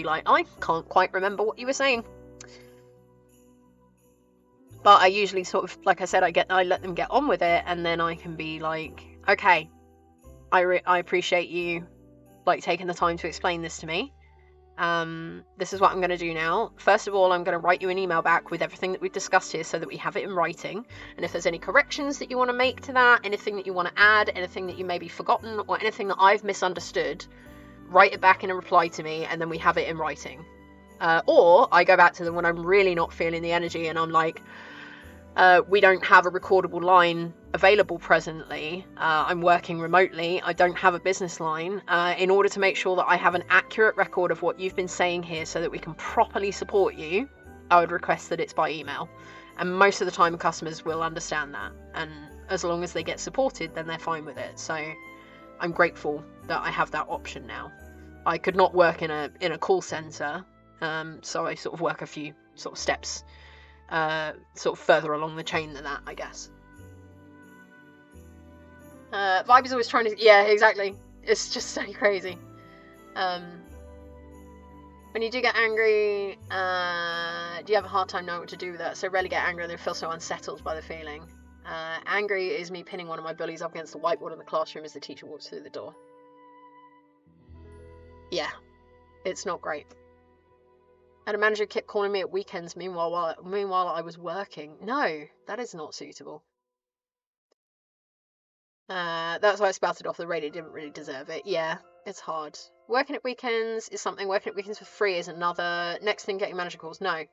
like, I can't quite remember what you were saying. But I usually sort of, like I said, I let them get on with it, and then I can be like, okay, I appreciate you like taking the time to explain this to me. This is what I'm going to do now. First of all, I'm going to write you an email back with everything that we've discussed here so that we have it in writing. And if there's any corrections that you want to make to that, anything that you want to add, anything that you maybe forgotten, or anything that I've misunderstood, write it back in a reply to me, and then we have it in writing. Or I go back to them when I'm really not feeling the energy and I'm like, we don't have a recordable line available presently. I'm working remotely. I don't have a business line. In order to make sure that I have an accurate record of what you've been saying here so that we can properly support you, I would request that it's by email. And most of the time customers will understand that. And as long as they get supported, then they're fine with it. So I'm grateful that I have that option now. I could not work in a call center, so I sort of work a few sort of steps sort of further along the chain than that, I guess. Vibe is always trying to... Yeah, exactly. It's just so crazy. When you do get angry, do you have a hard time knowing what to do with that? So rarely get angry and then feel so unsettled by the feeling. Angry is me pinning one of my bullies up against the whiteboard in the classroom as the teacher walks through the door. Yeah, it's not great. And a manager kept calling me at weekends meanwhile I was working. No, that is not suitable. That's why I spouted off the radio. Didn't really deserve it. Yeah, it's hard. Working at weekends is something. Working at weekends for free is another. Next thing, getting manager calls. No.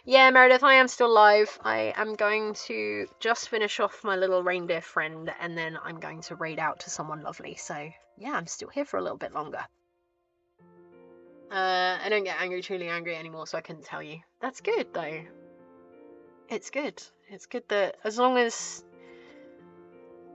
Yeah, Meredith, I am still live. I am going to just finish off my little reindeer friend, and then I'm going to raid out to someone lovely. So, yeah, I'm still here for a little bit longer. I don't get truly angry anymore, so I couldn't tell you. That's good, though. It's good. It's good that as long as,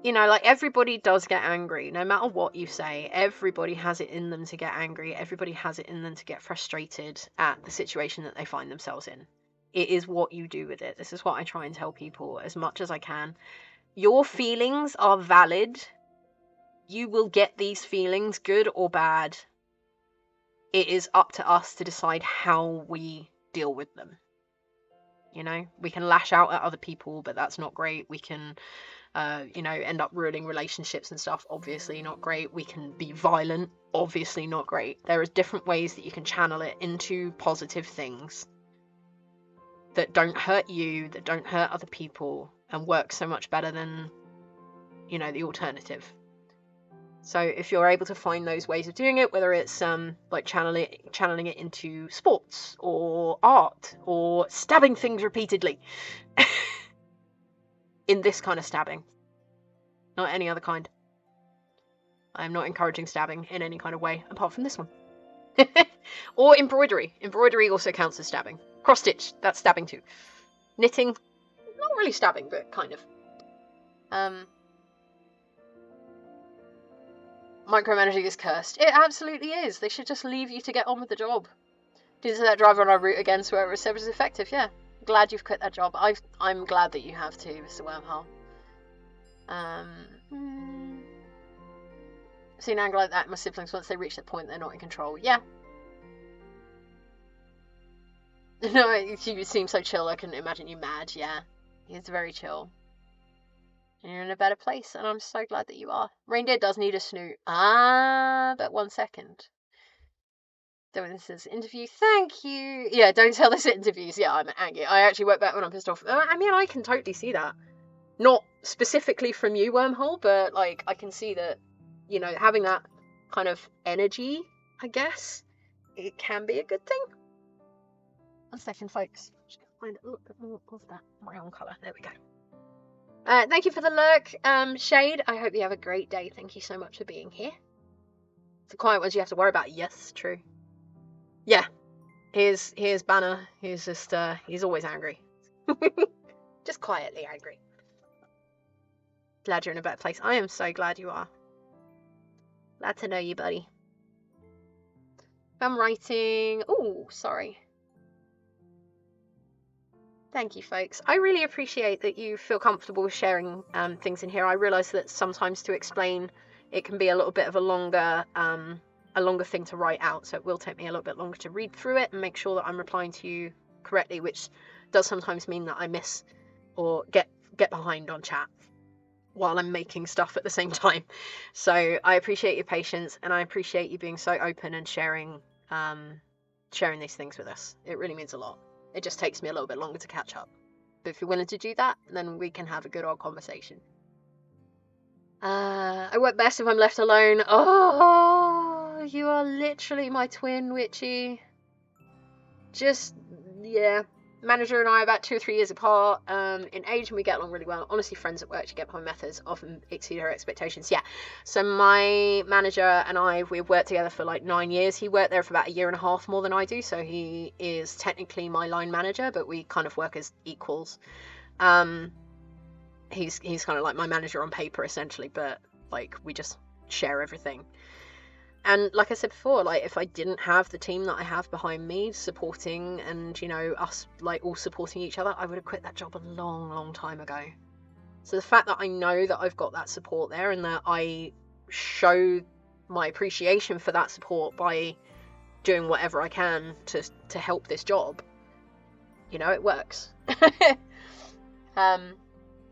you know, like, everybody does get angry, no matter what you say. Everybody has it in them to get angry. Everybody has it in them to get frustrated at the situation that they find themselves in. It is what you do with it. This is what I try and tell people as much as I can. Your feelings are valid. You will get these feelings, good or bad. It is up to us to decide how we deal with them. You know, we can lash out at other people, but that's not great. We can, you know, end up ruining relationships and stuff. Obviously not great. We can be violent. Obviously not great. There are different ways that you can channel it into positive things that don't hurt you, that don't hurt other people, and work so much better than, you know, the alternative. So if you're able to find those ways of doing it, whether it's like channeling it into sports or art or stabbing things repeatedly, in this kind of stabbing, not any other kind. I'm not encouraging stabbing in any kind of way apart from this one. Or embroidery. Embroidery also counts as stabbing. Cross stitch, that's stabbing too. Knitting, not really stabbing, but kind of. Micromanaging is cursed. It absolutely is. They should just leave you to get on with the job. Did that driver on our route again, so whoever said was effective. Yeah, glad you've quit that job. I'm glad that you have too, Mr. Wormhole. Seen anger like that in my siblings once they reach that point they're not in control. Yeah. No, you seem so chill. I couldn't imagine you mad. Yeah, he's very chill. And you're in a better place, and I'm so glad that you are. Reindeer does need a snoot. But 1 second. Don't this interview. Thank you. Yeah, don't tell this at interviews. Yeah, I'm angry. I actually work back when I'm pissed off. I mean, I can totally see that. Not specifically from you, Wormhole, but, like, I can see that, you know, having that kind of energy, I guess, it can be a good thing. 1 second, folks. Just gonna find a little bit more of that brown colour. There we go. Thank you for the lurk, Shade. I hope you have a great day. Thank you so much for being here. The quiet ones you have to worry about. Yes, true. Yeah. Here's Banner. He's just, he's always angry. Just quietly angry. Glad you're in a better place. I am so glad you are. Glad to know you, buddy. I'm writing... Oh, sorry. Thank you, folks. I really appreciate that you feel comfortable with sharing things in here. I realise that sometimes to explain it can be a little bit of a longer a longer thing to write out, so it will take me a little bit longer to read through it and make sure that I'm replying to you correctly, which does sometimes mean that I miss or get behind on chat while I'm making stuff at the same time. So I appreciate your patience, and I appreciate you being so open and sharing these things with us. It really means a lot. It just takes me a little bit longer to catch up. But if you're willing to do that, then we can have a good old conversation. I work best if I'm left alone. Oh, you are literally my twin, Witchy. Just, yeah. Manager and I are about 2 or 3 years apart in age, and we get along really well. Honestly, friends at work to get behind methods often exceed her expectations. Yeah, so my manager and I, we've worked together for like 9 years. He worked there for about 1.5 years more than I do, so he is technically my line manager, but we kind of work as equals. He's kind of like my manager on paper essentially, but like we just share everything. And like I said before, like if I didn't have the team that I have behind me supporting, and you know, us like all supporting each other, I would have quit that job a long time ago. So the fact that I know that I've got that support there, and that I show my appreciation for that support by doing whatever I can to help this job, you know, it works.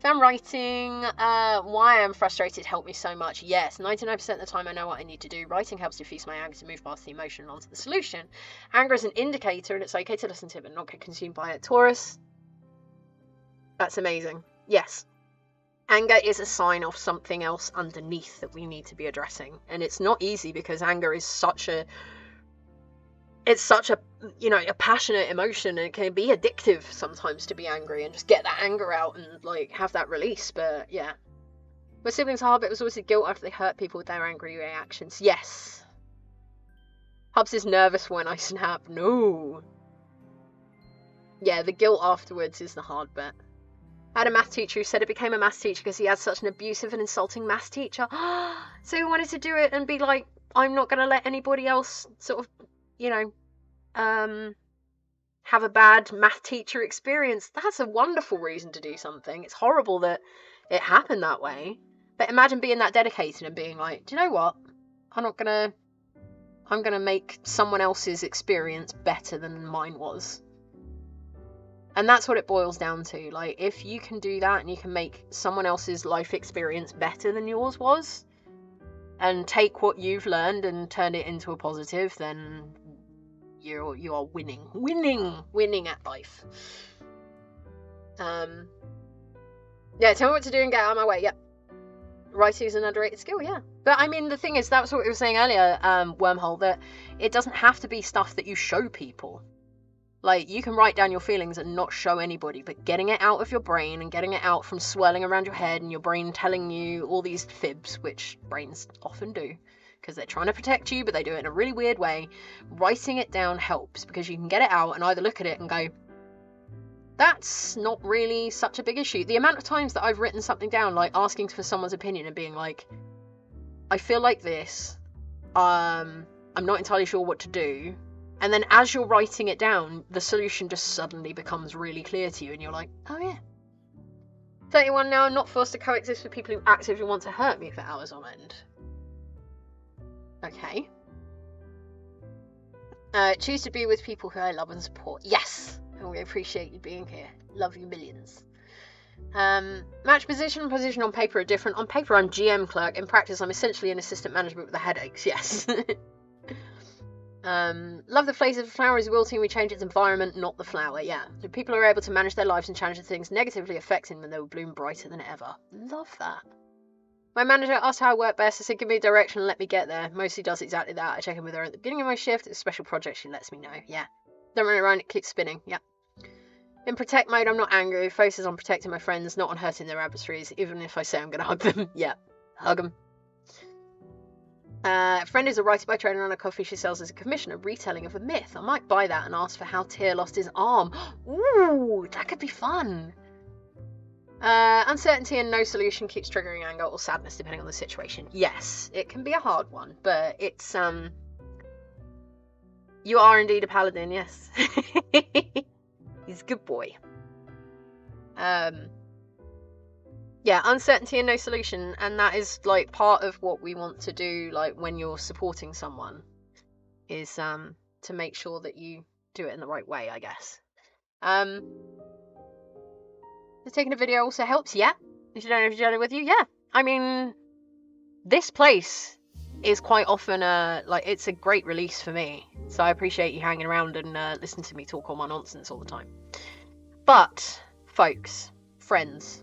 Found writing, why I'm frustrated helped me so much. Yes, 99% of the time I know what I need to do. Writing helps diffuse my anger to move past the emotion onto the solution. Anger is an indicator, and it's okay to listen to it but not get consumed by it. Taurus, that's amazing. Yes, anger is a sign of something else underneath that we need to be addressing. And it's not easy, because anger is such a you know, a passionate emotion, and it can be addictive sometimes to be angry and just get that anger out and like have that release. But yeah, my siblings are hard, but it was always the guilt after they hurt people with their angry reactions. Yes. Hubs is nervous when I snap. No. Yeah, the guilt afterwards is the hard bit. I had a math teacher who said it became a math teacher because he had such an abusive and insulting math teacher. So he wanted to do it and be like, I'm not going to let anybody else sort of, you know, have a bad math teacher experience. That's a wonderful reason to do something. It's horrible that it happened that way, but imagine being that dedicated and being like, do you know what, I'm gonna make someone else's experience better than mine was. And that's what it boils down to. Like, if you can do that and you can make someone else's life experience better than yours was, and take what you've learned and turn it into a positive, then you are winning at life. Yeah, tell me what to do and get out of my way. Yep. Writing is an underrated skill, yeah. But I mean, the thing is, that's what we were saying earlier, Wormhole, that it doesn't have to be stuff that you show people. Like, you can write down your feelings and not show anybody, but getting it out of your brain and getting it out from swirling around your head and your brain telling you all these fibs, which brains often do, because they're trying to protect you, but they do it in a really weird way. Writing it down helps, because you can get it out and either look at it and go, that's not really such a big issue. The amount of times that I've written something down, like asking for someone's opinion and being like, I feel like this, I'm not entirely sure what to do. And then as you're writing it down, the solution just suddenly becomes really clear to you, and you're like, oh yeah. 31 now, I'm not forced to coexist with people who actively want to hurt me for hours on end. Okay. Choose to be with people who I love and support. Yes! And we appreciate you being here. Love you millions. Match position and position on paper are different. On paper, I'm GM clerk. In practice, I'm essentially an assistant manager with the headaches. Yes. Love the phase of the flower is wilting. We change its environment, not the flower. Yeah. So people are able to manage their lives and challenge the things negatively affecting them. They will bloom brighter than ever. Love that. My manager asked how I work best. I said, give me a direction and let me get there. Mostly does exactly that. I check in with her at the beginning of my shift. It's a special project. She lets me know. Yeah. Don't run it around. It keeps spinning. Yeah. In protect mode, I'm not angry. Focuses on protecting my friends, not on hurting their adversaries. Even if I say I'm going to hug them. Yeah. Hug them. Friend is a writer by trade and on a coffee she sells as a commission, a retelling of a myth. I might buy that and ask for how Tyr lost his arm. Ooh, that could be fun. Uncertainty and no solution keeps triggering anger or sadness depending on the situation. Yes, it can be a hard one, but it's you are indeed a paladin, yes. He's a good boy. Yeah, uncertainty and no solution, and that is like part of what we want to do, like when you're supporting someone. is to make sure that you do it in the right way, I guess. Taking a video also helps, yeah. If you don't know if you're with you, yeah. I mean, this place is quite often it's a great release for me. So I appreciate you hanging around and listening to me talk all my nonsense all the time. But, folks, friends,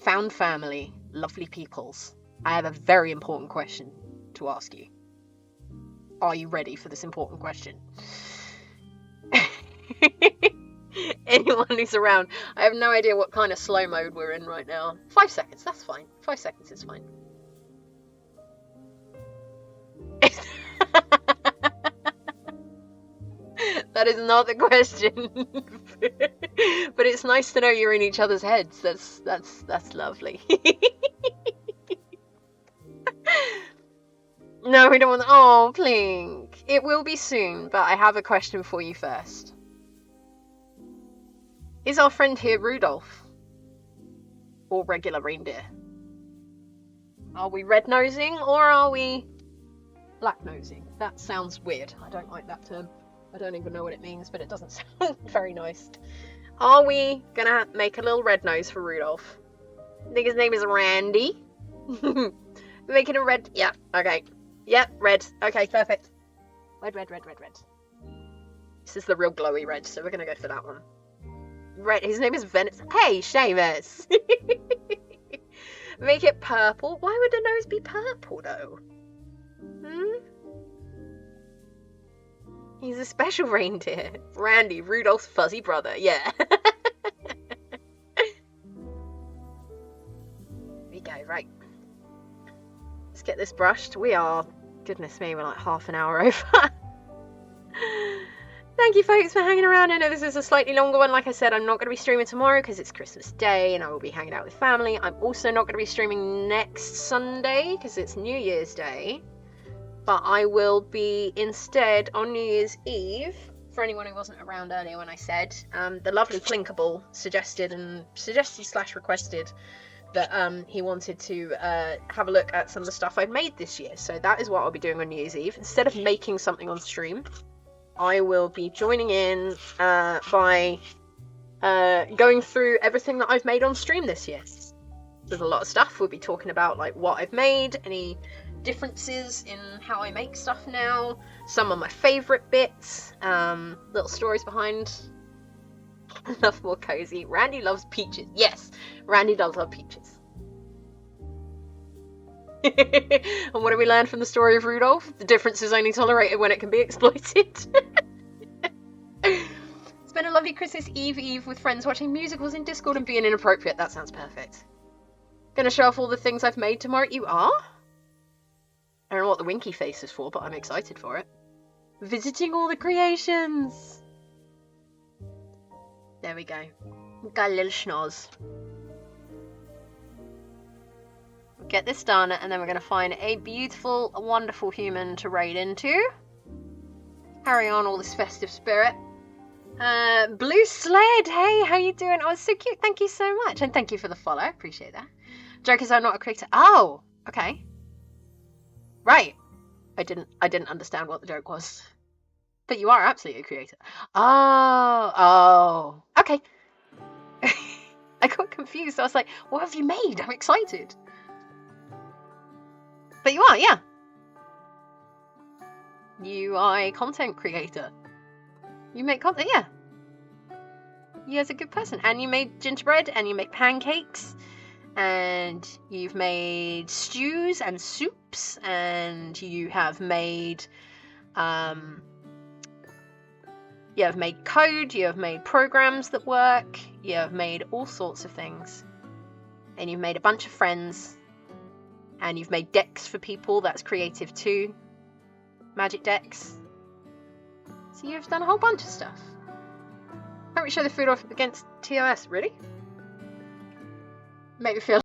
found family, lovely peoples, I have a very important question to ask you. Are you ready for this important question? Anyone who's around, I have no idea what kind of slow mode we're in right now. 5 seconds, that's fine. 5 seconds is fine. That is not the question. But it's nice to know you're in each other's heads. That's lovely. No, we don't want. Oh, Plink. It will be soon, but I have a question for you first. Is our friend here Rudolph? Or regular reindeer? Are we red-nosing or are we black-nosing? That sounds weird. I don't like that term. I don't even know what it means, but it doesn't sound very nice. Are we gonna make a little red nose for Rudolph? I think his name is Randy. Making a red. Yeah, okay. Yep, red. Okay, perfect. Red. This is the real glowy red, so we're gonna go for that one. Red. His name is Venice. Hey, Seamus. Make it purple. Why would the nose be purple, though? He's a special reindeer. Randy, Rudolph's fuzzy brother. Yeah. We go, right. Let's get this brushed. We are, goodness me, we're like half an hour over. Thank you, folks, for hanging around. I know this is a slightly longer one. Like I said, I'm not going to be streaming tomorrow because it's Christmas Day and I will be hanging out with family. I'm also not going to be streaming next Sunday because it's New Year's Day. But I will be instead on New Year's Eve, for anyone who wasn't around earlier when I said, the lovely Plinkable suggested / requested that he wanted to have a look at some of the stuff I've made this year. So that is what I'll be doing on New Year's Eve. Instead of making something on stream, I will be joining in by going through everything that I've made on stream this year. There's a lot of stuff. We'll be talking about like what I've made, any differences in how I make stuff now, some of my favourite bits, little stories behind. I love more cozy. Randy loves peaches. Yes, Randy does love peaches. And what do we learn from the story of Rudolph? The difference is only tolerated when it can be exploited. It's been a lovely Christmas Eve with friends watching musicals in Discord and being inappropriate. That sounds perfect. Gonna show off all the things I've made tomorrow. You are? I don't know what the winky face is for, but I'm excited for it. Visiting all the creations. There we go. Got a little schnoz. We'll get this done, and then we're going to find a beautiful, wonderful human to raid into. Carry on all this festive spirit. Blue Sled, hey, how you doing? Oh, it's so cute. Thank you so much. And thank you for the follow. I appreciate that. Joke is I'm not a creator. Oh, okay. Right. I didn't understand what the joke was. But you are absolutely a creator. Oh. Okay. I got confused. I was like, what have you made? I'm excited. But you are, yeah. You are a content creator. You make content, yeah. You're a good person. And you made gingerbread, and you make pancakes, and you've made stews and soups, and you have made, you have made code, you have made programs that work, you have made all sorts of things. And you've made a bunch of friends, and you've made decks for people, that's creative too. Magic decks. So you've done a whole bunch of stuff. Can't we show the food off against TOS, really? Make me feel